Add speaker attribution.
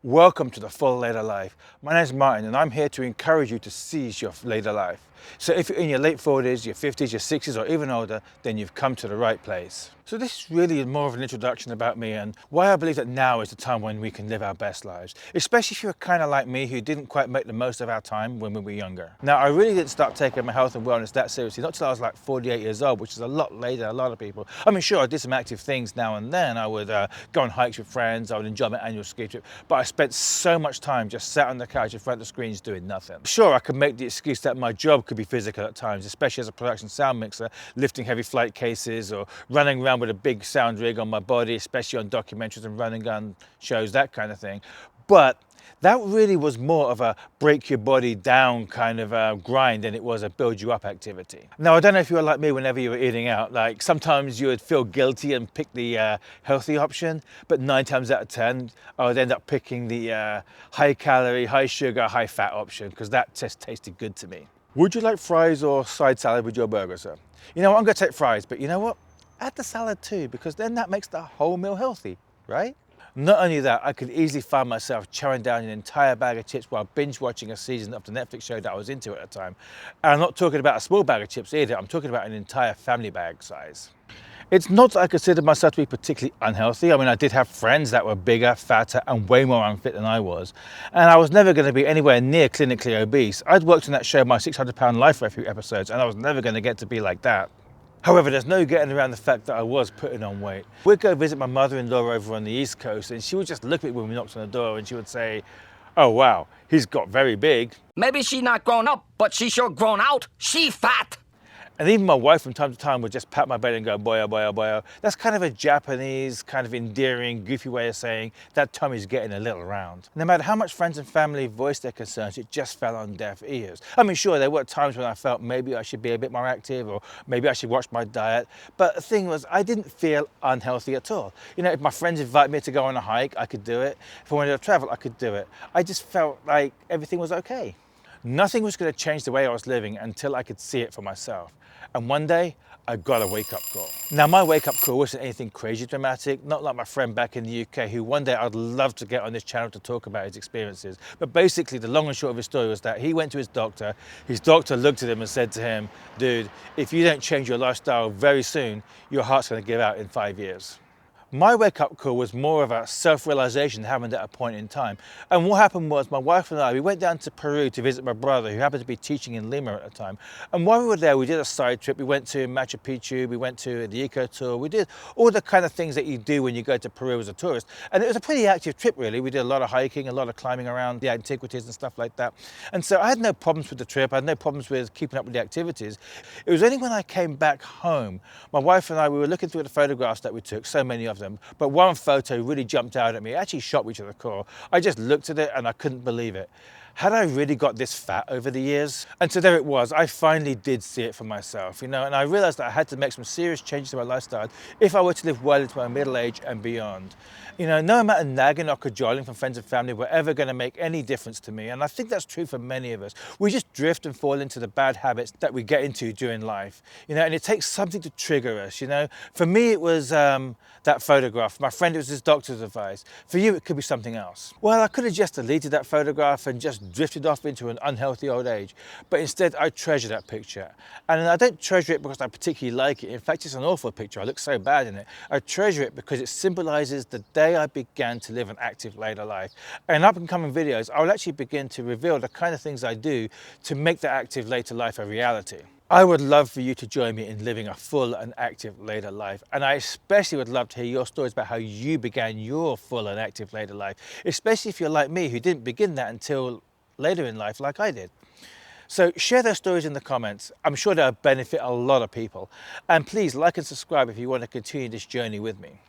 Speaker 1: Welcome to the full later life. My name is Martin and I'm here to encourage you to seize your later life. So if you're in your late 40s, your 50s, your 60s or even older, then you've come to the right place. So this is really more of an introduction about me and why I believe that now is the time when we can live our best lives. Especially if you're kind of like me who didn't quite make the most of our time when we were younger. Now I really didn't start taking my health and wellness that seriously, not till I was like 48 years old, which is a lot later than a lot of people. I mean sure, I did some active things now and then. I would go on hikes with friends, I would enjoy my annual ski trip, but I spent so much time just sat on the couch in front of the screens doing nothing. Sure, I could make the excuse that my job could be physical at times, especially as a production sound mixer, lifting heavy flight cases or running around with a big sound rig on my body, especially on documentaries and running gun shows, that kind of thing. But that really was more of a break your body down kind of grind than it was a build you up activity. Now, I don't know if you were like me whenever you were eating out, like sometimes you would feel guilty and pick the healthy option, but 9 times out of 10, I would end up picking the high calorie, high sugar, high fat option because that just tasted good to me. Would you like fries or side salad with your burger, sir? You know what, I'm gonna take fries, but you know what? Add the salad too, because then that makes the whole meal healthy, right? Not only that, I could easily find myself chowing down an entire bag of chips while binge watching a season of the Netflix show that I was into at the time. And I'm not talking about a small bag of chips either, I'm talking about an entire family bag size. It's not that I considered myself to be particularly unhealthy. I mean, I did have friends that were bigger, fatter, and way more unfit than I was. And I was never going to be anywhere near clinically obese. I'd worked on that show, my 600-pound life for a few episodes, and I was never going to get to be like that. However, there's no getting around the fact that I was putting on weight. We'd go visit my mother-in-law over on the East Coast, and she would just look at me when we knocked on the door, and she would say, "Oh wow, he's got very big."
Speaker 2: Maybe she not grown up, but she sure grown out. She fat.
Speaker 1: And even my wife from time to time would just pat my belly and go, "Boy, oh boy, oh boy, oh." That's kind of a Japanese, kind of endearing, goofy way of saying that tummy's getting a little round. No matter how much friends and family voiced their concerns, it just fell on deaf ears. I mean, sure, there were times when I felt maybe I should be a bit more active or maybe I should watch my diet. But the thing was, I didn't feel unhealthy at all. You know, if my friends invited me to go on a hike, I could do it. If I wanted to travel, I could do it. I just felt like everything was okay. Nothing was going to change the way I was living until I could see it for myself. And one day, I got a wake-up call. Now, my wake-up call wasn't anything crazy dramatic, not like my friend back in the UK, who one day I'd love to get on this channel to talk about his experiences. But basically, the long and short of his story was that he went to his doctor looked at him and said to him, "Dude, if you don't change your lifestyle very soon, your heart's going to give out in 5 years." My wake-up call was more of a self-realization that happened at a point in time. And what happened was my wife and I, we went down to Peru to visit my brother who happened to be teaching in Lima at the time. And while we were there, we did a side trip. We went to Machu Picchu, we went to the eco tour. We did all the kind of things that you do when you go to Peru as a tourist. And it was a pretty active trip really. We did a lot of hiking, a lot of climbing around the antiquities and stuff like that. And so I had no problems with the trip. I had no problems with keeping up with the activities. It was only when I came back home, my wife and I, we were looking through the photographs that we took, so many of them. But one photo really jumped out at me. It actually shocked me to the core. I just looked at it and I couldn't believe it. Had I really got this fat over the years? And so there it was. I finally did see it for myself, you know, and I realized that I had to make some serious changes to my lifestyle if I were to live well into my middle age and beyond. You know, no amount of nagging or cajoling from friends and family were ever going to make any difference to me. And I think that's true for many of us. We just drift and fall into the bad habits that we get into during life, you know, and it takes something to trigger us, you know. For me, it was that photograph. My friend, it was his doctor's advice. For you, it could be something else. Well, I could have just deleted that photograph and just drifted off into an unhealthy old age. But instead, I treasure that picture. And I don't treasure it because I particularly like it. In fact, it's an awful picture. I look so bad in it. I treasure it because it symbolizes the day I began to live an active later life. And in up-and-coming videos, I will actually begin to reveal the kind of things I do to make the active later life a reality. I would love for you to join me in living a full and active later life. And I especially would love to hear your stories about how you began your full and active later life, especially if you're like me, who didn't begin that until later in life like I did. So share those stories in the comments. I'm sure they'll benefit a lot of people. And please like and subscribe if you want to continue this journey with me.